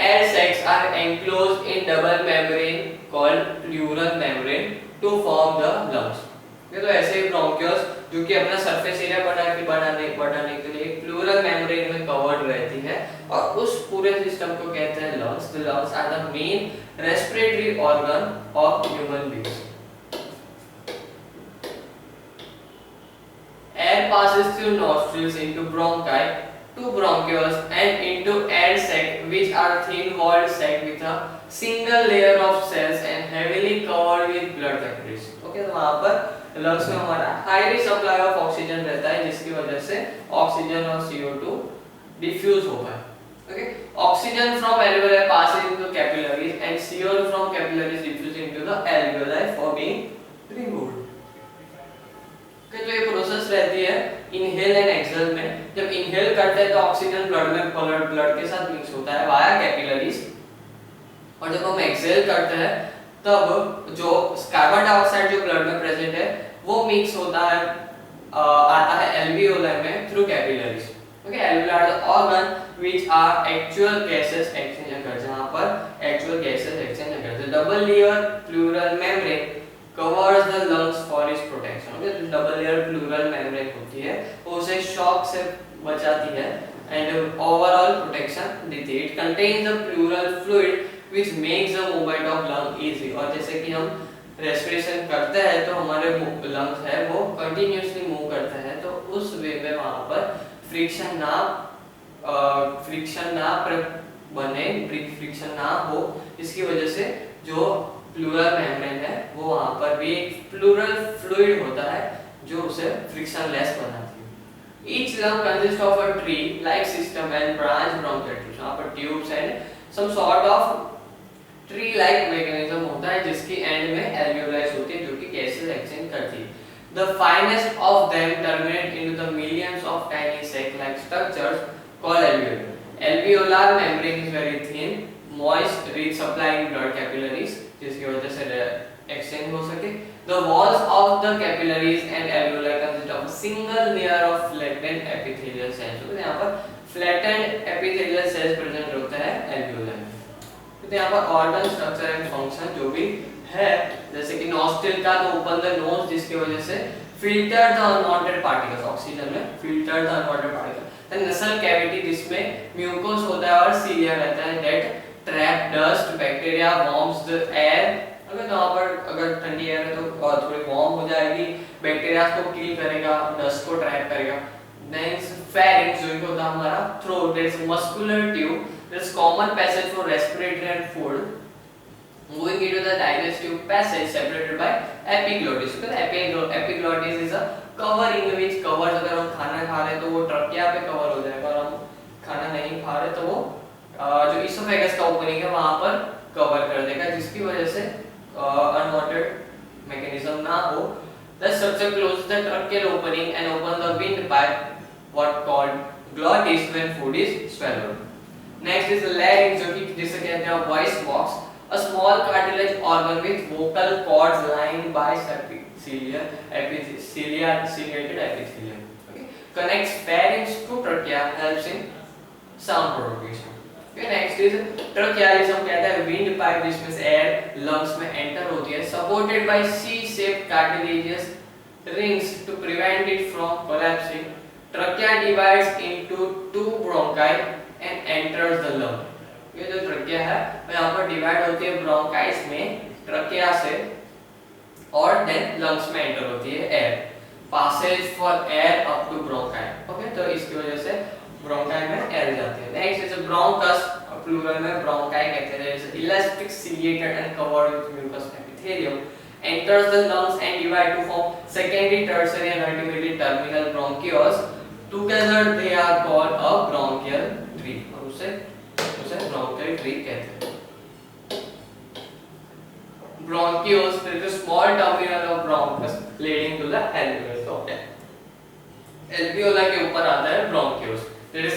air sacs are enclosed in double membrane called pleural membrane to form the lungs। ये तो ऐसे ही bronchioles जो कि अपना सरफेस एरिया बढ़ाने के लिए प्लूरल मेम्ब्रेन में कवर्ड रहती है और उस पूरे सिस्टम को कहते हैं lungs. The lungs are the main respiratory organ of human beings। Air passes through nostrils into bronchi to bronchioles and into air sac, which are thin-walled sac with a single layer of cells and heavily covered with blood capillaries। Okay, तो वहां पर lungs में हमारा highly supply of oxygen रहता है, जिसकी वजह से ऑक्सीजन और CO2 डिफ्यूज हो पाए। Okay, oxygen from alveoli passes into capillaries and CO2 from capillaries diffuse into the alveoli for being removed। Okay, तो ये प्रोसेस रहती है इनहेल एंड एक्सहेल में। जब इनहेल करते हैं तो ऑक्सीजन ब्लड के साथ मिक्स होता है वाया कैपिलरीज, और जब हम एक्सहेल करते हैं तब जो कार्बन डाइऑक्साइड जो ब्लड में प्रेजेंट है वो मिक्स होता है आता है एल्वियोलाई में through capillaries. Okay, alveoli are the organ which are actual gases exchange कर, जहां पर एक्चुअल गैसेस एक्सचेंज करते हैं। Double layer pleural membrane covers the lungs for its protection. Okay, double layer pleural membrane होती है वो उसे शॉक से बचाती है एंड ओवरऑल प्रोटेक्शन देती है। It contains the pleural fluid which makes the movement of lung easy। और जैसे कि हम रेस्पिरेशन करते हैं तो हमारे लंग्स है वो कंटिन्यूअसली मूव करते हैं, तो उस वे में वहां पर फ्रिक्शन ना हो, इसकी वजह से जो प्लूरल मेम्ब्रेन है वो वहां पर भी एक प्लूरल फ्लूइड होता है जो उसे फ्रिक्शनलेस बनाती है। Each lung consists of a tree-like system and branch bronchial tubes. यहाँ पर tubes and some sort of tree-like mechanism होता है जिसकी end में alveoli होती है जो कि gases exchange करती है. The finest of them terminate into the millions of tiny sac-like structures called alveoli. Alveolar membrane is very thin, moist, rich supplying blood capillaries जिसकी वजह से exchange हो सके. The walls of the capillaries and alveoli consist of a single layer of flattened epithelial cells. तो यहाँ पर flattened epithelial cells present होता है alveoli में. तो यहाँ पर organ structure and function जो भी है, जैसे कि nostril का तो open the nose जिसकी वजह से filter the unwanted particles, oxygen में filter the unwanted particles. The nasal cavity जिसमें mucus होता है और cilia रहता है that trap dust, bacteria, worms, the air. अगर यहाँ पर अगर ठंडी एयर है तो थोड़ी वार्म हो जाएगी, बैक्टीरिया को किल करेगा, डस्ट को ट्रैप करेगा. Then pharynx जो कि होता है हमारा throat, there is muscular tube, there is common passage for respiratory and food. Moving into the digestive passage separated by epiglottis. So epiglottis is a covering which covers, अगर हम खाना खा रहे हैं तो वो ट्रकिया पे कवर हो जाएगा, और हम खाना नहीं खा रहे तो वो जो इसोफेगस का ओपनिंग है वहां पर कवर कर देगा जिसकी वजह से unwanted mechanism ना हो. The structure closes the tracheal opening and open the windpipe, what called glottis, when food is swallowed. Next is the larynx जो कि जिसे कहते हैं voice box, a small cartilage organ with vocal cords lined by ciliated epithelium. Okay, connects pharynx to trachea, helps in sound propagation. Okay, next is trachea, जिसे हम कहते हैं wind pipe जिसमें से air lungs में enter होती है, supported by C-shaped cartilaginous rings to prevent it from collapsing. Trachea divides into two bronchi and enters the lung. ये जो trachea है वो यहाँ पर divide होती है bronchis में trachea से और then lungs में enter होती है air. Passage for air up to bronchi. Okay, तो इसकी वजह से bronchi में air जाती है. Next is a bronchus, plural में bronchi कहते हैं. It's elastic, ciliated and covered with mucous epithelium. Enters the lungs and divide to form secondary, tertiary and ultimately terminal bronchioles. Together they are called a bronchial tree. और उसे bronchial tree कहते हैं. Bronchioles is a small terminal of bronchus leading to the alveolus. Okay. Alveoli के ऊपर आता है bronchioles. There is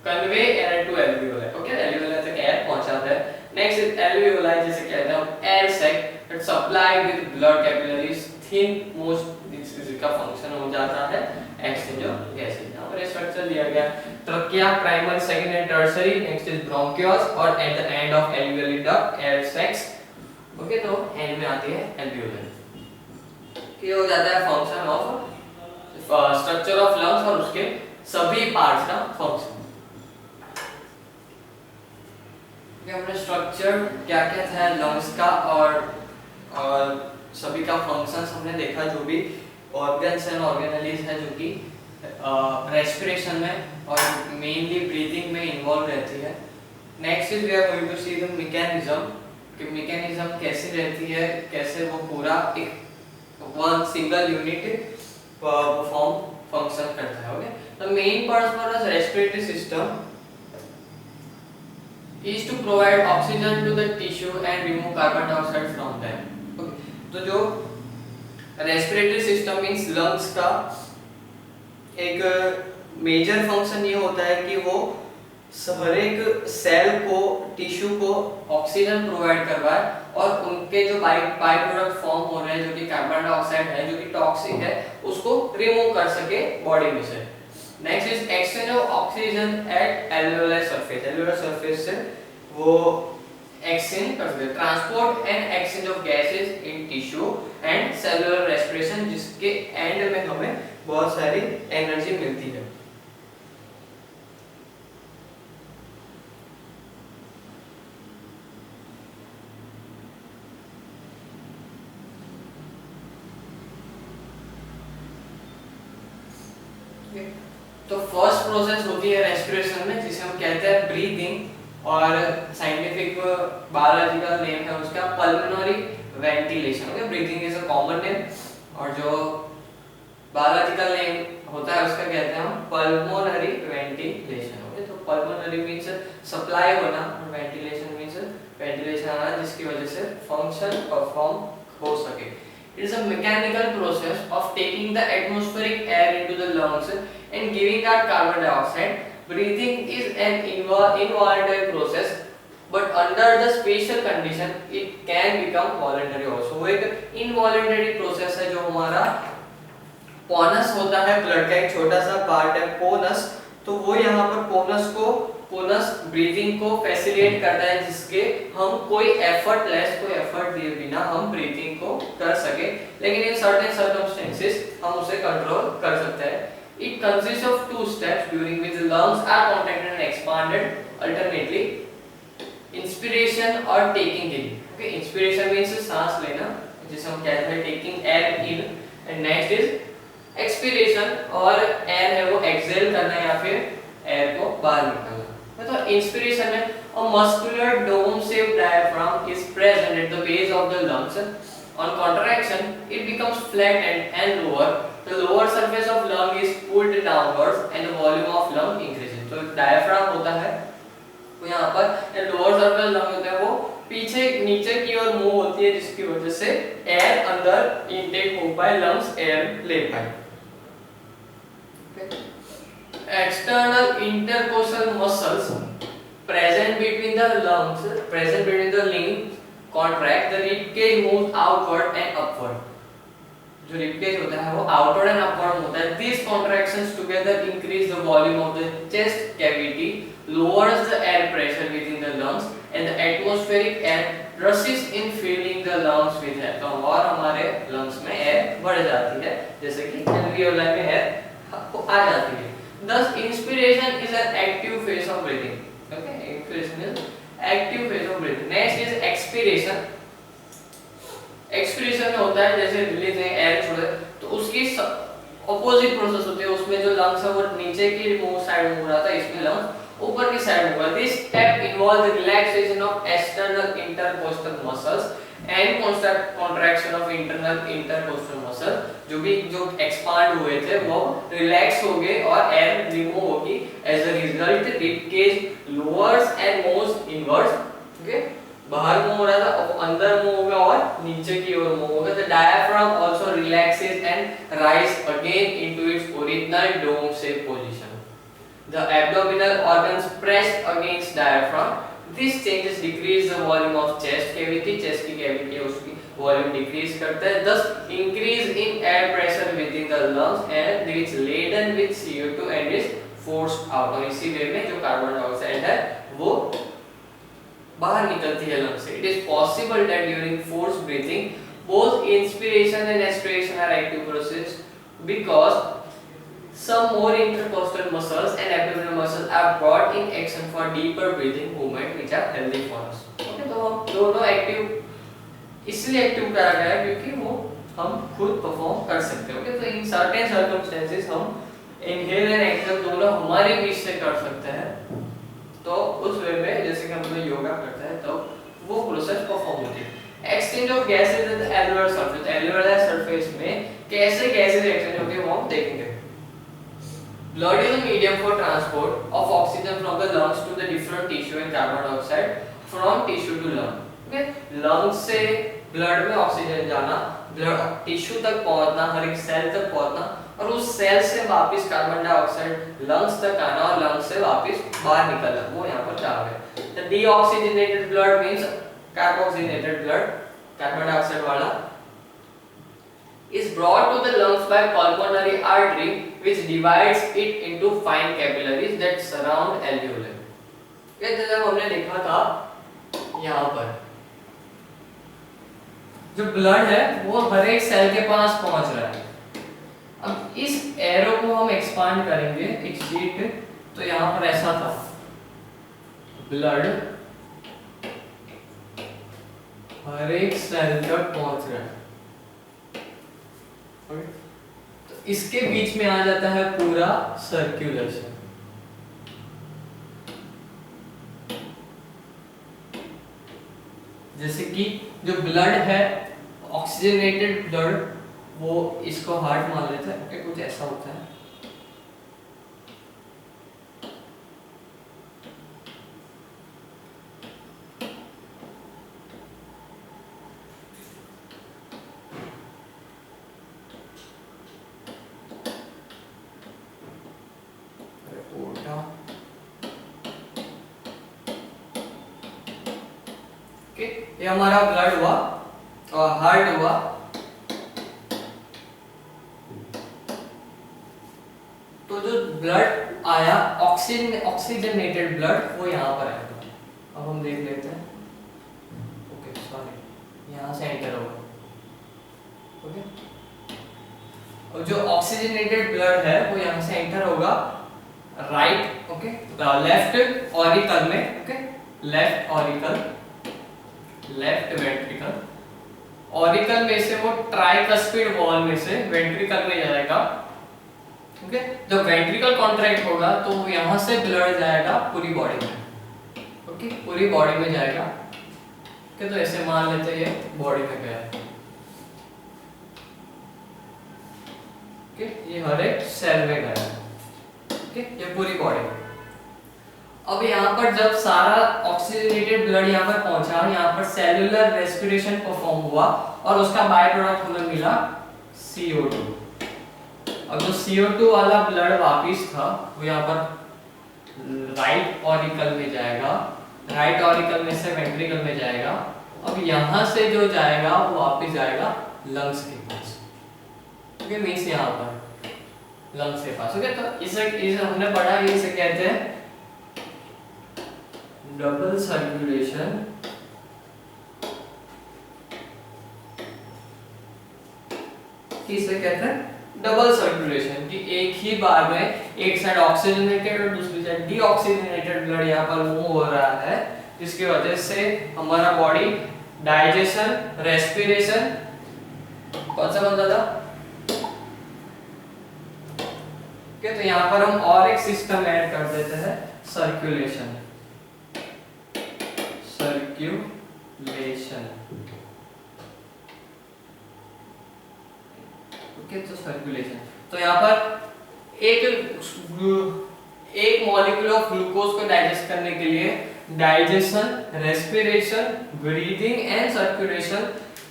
convey air to alveoli. Okay, alveoli तक air पहुंचाता है. Next is alveoli जिसे कहते हैं air sac that supplied with blood capillaries, thin most इसका function हो जाता है exchange of gases. यहाँ पर structure दिया गया trachea, primary, secondary and tertiary. Next is bronchioles और at the end of alveoli duct air sacs. Okay, तो end में आती है alveoli. ये हो जाता है function of structure of lungs और उसके सभी पार्ट्स का फंक्शन. हमने स्ट्रक्चर क्या क्या था लंग्स का और सभी का फंक्शंस हमने देखा, जो भी ऑर्गन्स एंड ऑर्गेनेलीज है जो कि रेस्पिरेशन में और मेनली ब्रीथिंग में इन्वॉल्व रहती है. Next is we are going to see the mechanism कि मैकेनिज्म कैसे रहती है, कैसे वो पूरा एक one single unit perform function करता है. Okay, the main parts for the respiratory system is to provide oxygen to the tissue and remove carbon dioxide from them. Okay, तो जो respiratory system means lungs का एक major function ये होता है कि वो हर एक सेल को, टिश्यू को ऑक्सीजन प्रोवाइड करवाए और उनके जो बाई प्रोडक्ट फॉर्म हो रहे हैं जो कि कार्बन डाइऑक्साइड है जो कि टॉक्सिक है उसको रिमूव कर सके बॉडी में से. Next is exchange of oxygen at alveolar surface. Alveolar surface से वो एक्सचेंज कर सकते. Transport and exchange of gases in tissue and cellular respiration जिसके एंड में हमें बहुत सारी एनर्जी मिलती है. तो फर्स्ट प्रोसेस होती है रेस्पिरेशन में जिसे हम कहते हैं ब्रीथिंग और साइंटिफिक बायोलॉजिकल नेम है उसका pulmonary ventilation. Okay, breathing is a common name और जो बायोलॉजिकल नेम होता है और इसका कहते हैं हम पल्मोनरी वेंटिलेशन। ओके, तो पल्मोनरी मींस सप्लाई होना और वेंटिलेशन मींस वेंटिलेशन आना जिसकी वजह से फंक्शन परफॉर्म हो सके। It is a mechanical process of taking the atmospheric air into the lungs and giving out carbon dioxide. Breathing is an involuntary process, but under the special condition it can become voluntary also. वो एक involuntary process है जो हमारा पोनस होता है, blood का एक छोटा सा पार्ट है पोनस, तो वो यहाँ पर पोनस ब्रीदिंग को फैसिलिटेट करता है जिसके हम कोई एफर्ट दिए बिना हम ब्रीदिंग को कर सके, लेकिन इन सर्टेन सर्कमस्टेंसेस हम उसे कंट्रोल कर सकते हैं। It consists of two steps during which the lungs are contracted and expanded alternately, inspiration और taking in। Okay, inspiration means सांस लेना जिसे हम कहते हैं taking air in, and next is expiration और air है वो exhale करना या फिर air को बाहर निकालना। तो inspiration में a muscular dome-shaped diaphragm is present at the base of the lungs. On contraction, it becomes flattened and lower. The lower surface of lung is pulled downwards and the volume of lung increases. तो diaphragm होता है वो यहाँ पर lower surface lung होता है वो पीछे नीचे की ओर मूव होती है जिसकी वजह से एयर अंदर इनटेक हो पाए, लंग्स एयर ले पाए। External intercostal muscles present between the limbs contract, the rib cage moves outward and upward। जो rib cage होता है वो outward and upward होता है। These contractions together increase the volume of the chest cavity, lowers the air pressure within the lungs, and the atmospheric air rushes in filling the lungs with air। तो और हमारे lungs में air बढ़ जाती है जैसे कि alveoli में air आ जाती है। Thus, inspiration is an active phase of breathing. Okay, inspiration is active phase of breathing. Next is expiration. Expiration में होता है जैसे रिलीज है एयर छोड़े तो उसकी ऑपोजिट प्रोसेस होती है, उसमें जो लंग्स है वो नीचे की साइड मूव रहा था, इसमें लंग्स ऊपर की साइड मूव रहा है। This step involves the relaxation of external intercostal muscles and contraction of internal intercostal muscle। जो एक्सपांड हुए थे वो रिलैक्स हो गए और एयर रिमूव होगी। As a result rib cage lowers and moves inwards. Okay, बाहर मूव हो रहा था और अंदर मूव होगा और नीचे की ओर मूव होगा। The diaphragm also relaxes and rise again into its original dome shape position. The abdominal organs pressed against diaphragm. This changes decrease the volume of chest cavity, chest की cavity है उसकी volume decrease करता है, thus increase in air pressure within the lungs and it's laden with CO2 and is forced out। और इसी वे में जो carbon dioxide है वो बाहर निकलती है लंग से। It is possible that during forced breathing both inspiration and expiration are active process because some more intercostal muscles and abdominal muscles are brought in action for deeper breathing movement which are healthy for us। Okay, तो हम दोनों active इसलिए active करा गया है क्योंकि वो हम खुद परफॉर्म कर सकते हैं। ओके, तो इन सर्टेन सर्कमस्टेंसेस हम इनहेल एंड एक्सहेल दोनों हमारे बीच से कर सकते हैं। तो उस वे में जैसे कि हम लोग योगा करते हैं तो वो प्रोसेस परफॉर्म होती है। Exchange of gases at the एल्वेओलर surface. Alveolar surface में कैसे गैसेस एक्सचेंज होती है वो हम देखेंगे। Blood is a medium for transport of oxygen from the lungs to the different tissue and carbon dioxide from tissue to lung। Okay, lungs से blood में oxygen जाना, blood टिश्यू तक पहुंचना, हर एक सेल तक पहुंचना और उस सेल से वापस कार्बन डाइऑक्साइड लंग्स तक आना और लंग्स से वापस बाहर निकलना, वो यहाँ पर चाह रहे हैं। The deoxygenated blood means carboxygenated blood, carbon dioxide वाला is brought to the lungs by pulmonary artery which divides it into fine capillaries that surround alveoli। ये जब हमने देखा था यहाँ पर जो ब्लड है वो हर एक सेल के पास पहुंच रहा है। अब इस एरो को हम एक्सपांड करेंगे एक शीट, तो यहाँ पर ऐसा था ब्लड हर एक सेल तक पहुंच रहा है। तो इसके बीच में आ जाता है पूरा सर्कुलेशन। जैसे कि जो ब्लड है ऑक्सीजनेटेड ब्लड वो इसको हार्ट मान लेते हैं, कुछ ऐसा होता है। ये हमारा ब्लड हुआ और हार्ट हुआ, तो जो ब्लड आया ऑक्सीजनेटेड ब्लड वो यहाँ पर आएगा। अब हम देख लेते हैं, ओके सॉरी यहाँ से एंटर होगा, ओके। और जो ऑक्सीजनेटेड ब्लड है वो यहाँ से एंटर होगा राइट, ओके, लेफ्ट ऑरिकल में, okay, left auricle, left ventricle, auricle में से वो ट्राइकस्पिड वॉल में से वेंट्रिकल में जाएगा, ओके। जब वेंट्रिकल कॉन्ट्रैक्ट होगा तो यहाँ से ब्लड जाएगा पूरी बॉडी में, ओके, पूरी बॉडी में जाएगा, ओके। तो ऐसे मान लेते हैं ये बॉडी में गया, ओके, ये हर एक सेल में गया, ओके, ये पूरी बॉडी में। अब यहाँ पर जब सारा ऑक्सीजनेटेड ब्लड यहाँ पर पहुंचा, यहाँ पर सेलुलर रेस्पिरेशन परफॉर्म हुआ और उसका बाय प्रोडक्ट हमें मिला CO2। अब जो CO2 वाला ब्लड वापिस था वो यहाँ पर राइट ऑरिकल में जाएगा, राइट ऑरिकल में से वेंट्रिकल में जाएगा। अब यहाँ से जो जाएगा वो वापिस जाएगा लंग्स के पास, ओके, मींस यहाँ पर लंग्स के पास, ओके। तो इसे हमने पढ़ा, इसे कहते हैं डबल सर्कुलेशन, किसे कहते हैं डबल सर्कुलेशन, कि एक ही बार में एक साइड ऑक्सीजनेटेड और दूसरी साइड डीऑक्सीजनेटेड ब्लड यहाँ पर मूव हो रहा है, जिसकी वजह से हमारा बॉडी डाइजेशन, रेस्पिरेशन, कौन सा बनता था, तो यहाँ पर हम और एक सिस्टम ऐड कर देते हैं, सर्कुलेशन, सर्कुलेशन, ओके। तो सर्कुलेशन, तो यहाँ पर एक मॉलिक्यूल ऑफ ग्लूकोज को डाइजेस्ट करने के लिए digestion, respiration, breathing and circulation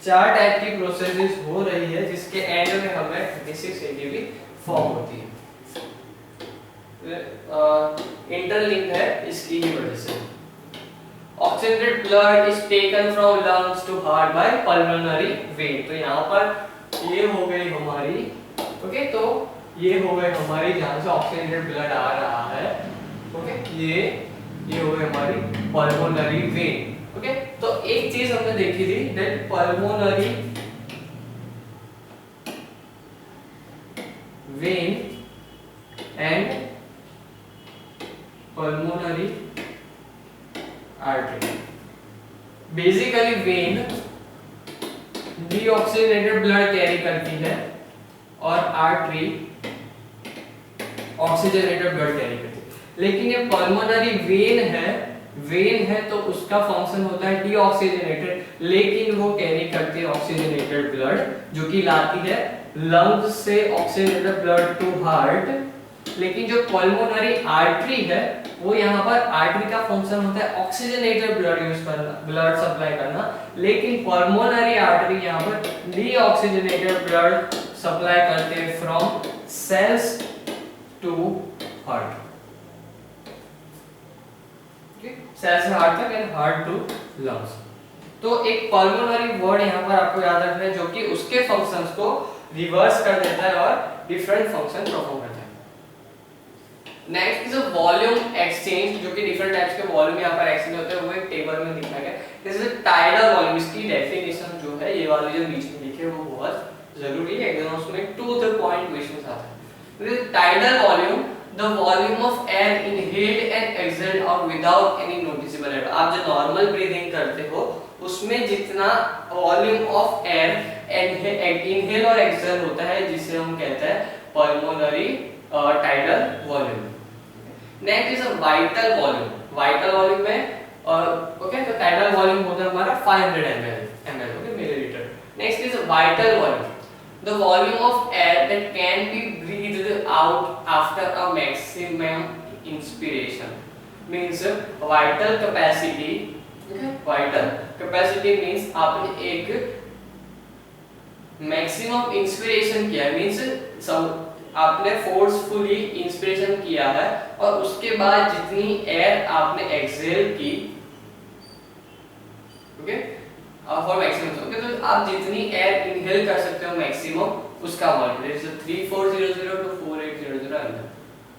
4 type की प्रोसेसेस हो रही है, जिसके एंड में हमें 36 ATP फॉर्म होती है। इंटरलिंक है इसकी ही वजह से। Oxygenated blood is taken from lungs to heart by pulmonary vein. तो यहाँ पर ये हो गई हमारी, ओके, तो ये हो गई हमारी जहाँ से ऑक्सीजनेटेड ब्लड आ रहा है, ओके, ये हो गई हमारी पल्मोनरी वेन, ओके। तो एक चीज हमने देखी थी, that pulmonary vein and pulmonary artery। Basically when deoxygenated blood carry करती है और आर्टरी ऑक्सीजनेटेड ब्लड कैरी करती है। लेकिन ये पल्मोनरी वेन है तो उसका फंक्शन होता है डीऑक्सीजनेटेड, लेकिन वो कैरी करती है ऑक्सीजनेटेड ब्लड, जो कि लाती है लंग्स से ऑक्सीजनेटेड ब्लड टू हार्ट। लेकिन जो पल्मोनरी आर्टरी है वो यहाँ पर आर्टरी का फंक्शन होता है ऑक्सीजनेटेड ब्लड यूज करना, ब्लड सप्लाई करना, लेकिन पल्मोनरी आर्टरी यहाँ पर डीऑक्सीजनेटेड ब्लड सप्लाई करते हैं from cells to heart, cell से हार्ट तक एंड हार्ट टू लंग्स। तो एक पल्मोनरी वर्ड यहाँ पर आपको याद रखना है, जो कि उसके फंक्शंस को रिवर्स कर देता है और डिफरेंट फंक्शन परफॉर्म करता है। Next is a volume exchange, जो कि डिफरेंट टाइप्स के वॉल्यूम यहाँ पर एक्सचेंज होते हैं, वो एक टेबल में दिखाया गया। दिस इज टाइडल वॉल्यूम, इसकी डेफिनेशन जो है ये वाली जो बीच में लिखे वो बहुत जरूरी है, एग्जाम्स में टू द पॉइंट क्वेश्चंस आते हैं। This is tidal volume, the volume of air inhaled and exhaled out without any noticeable error. आप जो नॉर्मल ब्रीदिंग करते हो उसमें जितना वॉल्यूम ऑफ एयर इनहेल और एक्सहेल होता है, जिसे हम कहते हैं pulmonary tidal volume. Next is a vital volume. Vital volume में ओके, तो टाइडल वॉल्यूम होता है हमारा 500 ml, okay, millilitre. Next is a vital volume, the volume of air that can be breathed out after a maximum inspiration. Means vital capacity, okay, vital capacity means आपने एक maximum inspiration किया, means आपने forcefully inspiration किया है और उसके बाद जितनी एयर आपने एक्सहेल की, ओके, फॉर मैक्सिमम। ओके, तो आप जितनी एयर इनहेल कर सकते हो मैक्सिमम उसका volume is 3400 to 4800 ml.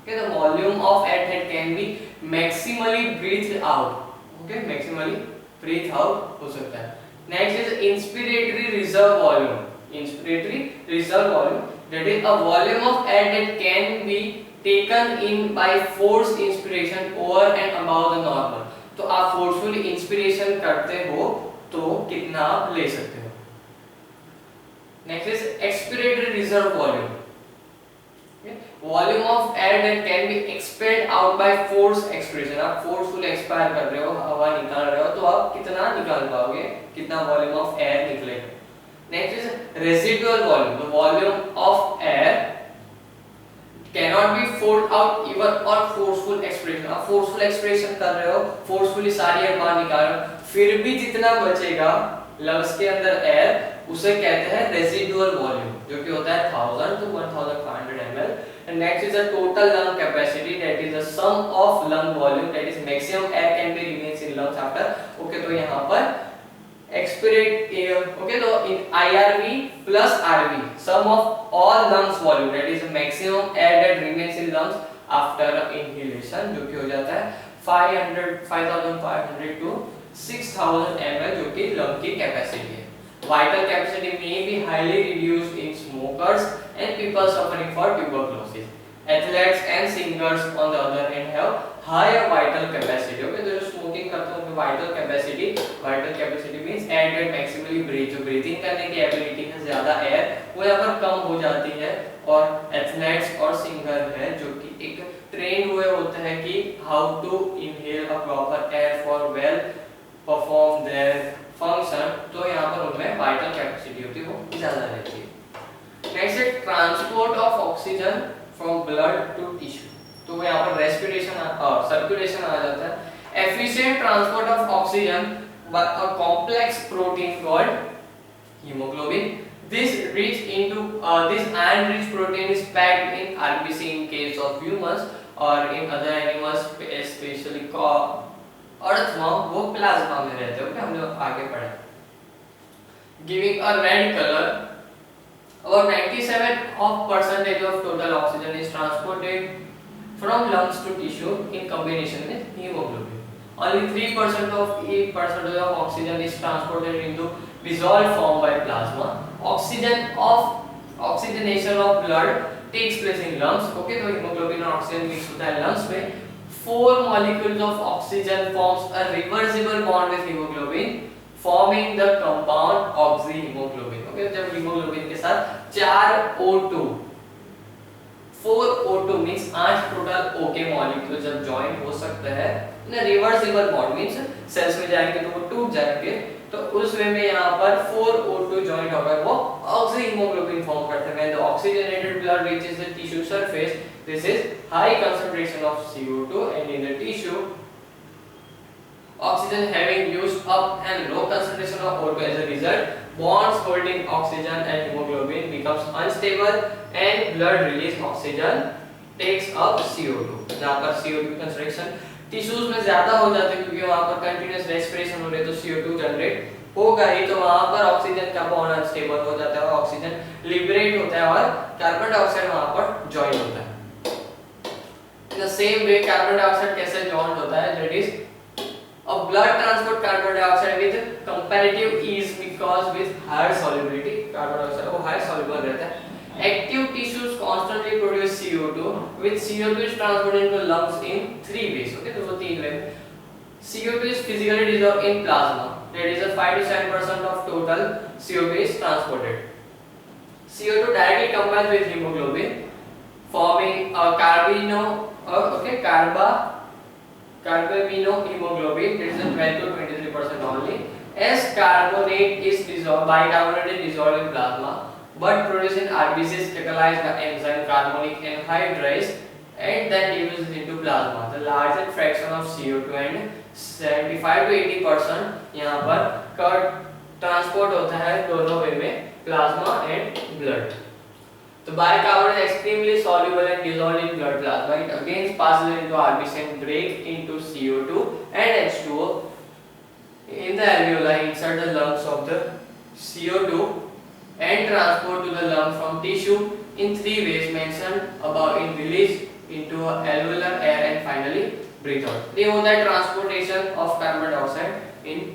Okay, the volume of air that can be maximally breathed out. Okay, maximally breathed out हो सकता है. Next is inspiratory reserve volume. Inspiratory reserve volume, that is a volume of air that can be taken in by forced inspiration over and above the normal. तो आप forcefully inspiration करते हो तो कितना आप ले सकते हो. Next is expiratory reserve volume. Volume of air that can be expelled out by force expiration. आप फोर्सफुली एक्सपायर कर रहे हो, हवा निकाल रहे हो, तो आप कितना निकाल पाओगे, कितना वॉल्यूम ऑफ एयर निकलेगा. Next is residual volume. The volume of air cannot be forced out even on forceful expiration. आप forceful expiration कर रहे हो, forcefully सारी एयर बाहर निकाल रहे हो, फिर भी जितना बचेगा लंग्स के अंदर एयर उसे कहते हैं रेसिडुअल वॉल्यूम, जो कि होता है 1000 to 1500 ml. And next is the total lung capacity, that is the sum of lung volume, that is maximum air can be remains in lungs after. Okay, तो यहाँ पर expirate air. Okay, so in IRV plus RV, sum of all lungs volume, that is the maximum air that remains in lungs after inhalation, जो कि हो जाता है 5500 to 6000 ml, जो कि लंग की कैपेसिटी है. Vital capacity may be highly reduced in smokers and people suffering for tuberculosis. Athletes and singers on the other hand have higher vital capacity. Okay, तो जो स्मोकिंग करते हैं उनकी vital capacity means air that maximally breathe, जो breathing करने की ability है ज़्यादा एयर वो यहाँ पर कम हो जाती है. और एथलेट्स और सिंगर है जो कि एक ट्रेन हुए होते हैं कि how to inhale a proper air for well perform their function, तो यहाँ पर उनमें वाइटल कैपेसिटी होती है वो ज़्यादा रहती है. नेक्स्ट है transport of oxygen from blood to tissue. तो यहाँ पर रेस्पिरेशन और सर्कुलेशन आ जाता है. Efficient transport of oxygen by a complex protein called hemoglobin. This iron rich protein is packed in RBC in case of humans, or in other animals especially अर्थ में वो plasma में रहते हैं. हम लोग आगे पढ़े. Giving a red colour. About 97% of total oxygen is transported from lungs to tissue in combination with hemoglobin. Only 3% of oxygen is transported into dissolved form by plasma. Oxygenation of blood takes place in lungs. Okay, तो hemoglobin और oxygen mix होता है lungs में. 4 molecules of oxygen forms a reversible bond with hemoglobin, forming the compound oxyhemoglobin. Okay, जब hemoglobin के साथ 4 O2 4 O2 means 8 total O के molecule जब जॉइन हो सकते हैं ना, रिवर्सिबल बॉन्ड मींस सेल्स में जाएंगे तो वो टूट जाएंगे, तो उस वे में यहाँ पर 4 O2 जॉइन होकर वो ऑक्सीहीमोग्लोबिन फॉर्म करते हैं. When the oxygenated blood reaches the tissue surface, this is high concentration of CO2, and in the tissue oxygen having used up and low concentration of O2. As a result, bonds holding oxygen and hemoglobin becomes unstable and blood release oxygen takes up CO2. जहाँ पर CO2 concentration tissues में ज्यादा हो जाते हैं क्योंकि वहाँ पर कंटिन्यूअस रेस्पिरेशन हो रही है, तो CO2 जनरेट होगा ही, तो वहाँ पर ऑक्सीजन का बॉन्ड अनस्टेबल हो जाता है और ऑक्सीजन लिबरेट होता है और कार्बन डाइऑक्साइड वहाँ पर जॉइन होता है. The same way carbon dioxide कैसे जॉइन होता है, that is a blood transport carbon dioxide with comparative ease because with higher solubility. Carbon dioxide वो हाई soluble रहता है. Active tissues constantly produce CO2, with CO2 is transported into lungs in 3 ways. Okay, तो वो 3 वे. CO2 is physically dissolved in plasma, that is a 5 to 7% of total CO2 is transported. CO2 directly combines with hemoglobin, forming a carbaminohemoglobin, that is a 12 to 23% only. As bicarbonate is dissolved in plasma, but produced in RBCs catalyzed by enzyme carbonic anhydrase and then diffuses into plasma. The larger fraction of CO2 and 75 to 80% यहाँ पर transport होता है दोनों वे में, plasma and blood. तो bicarbonate is extremely soluble and dissolved in blood plasma. It again passes into RBC and breaks into CO2 and H2O in the alveoli inside the lungs of CO2 and transport to the lung from tissue in three ways mentioned above in release into alveolar air and finally breathe out. ये होता है transportation of carbon dioxide in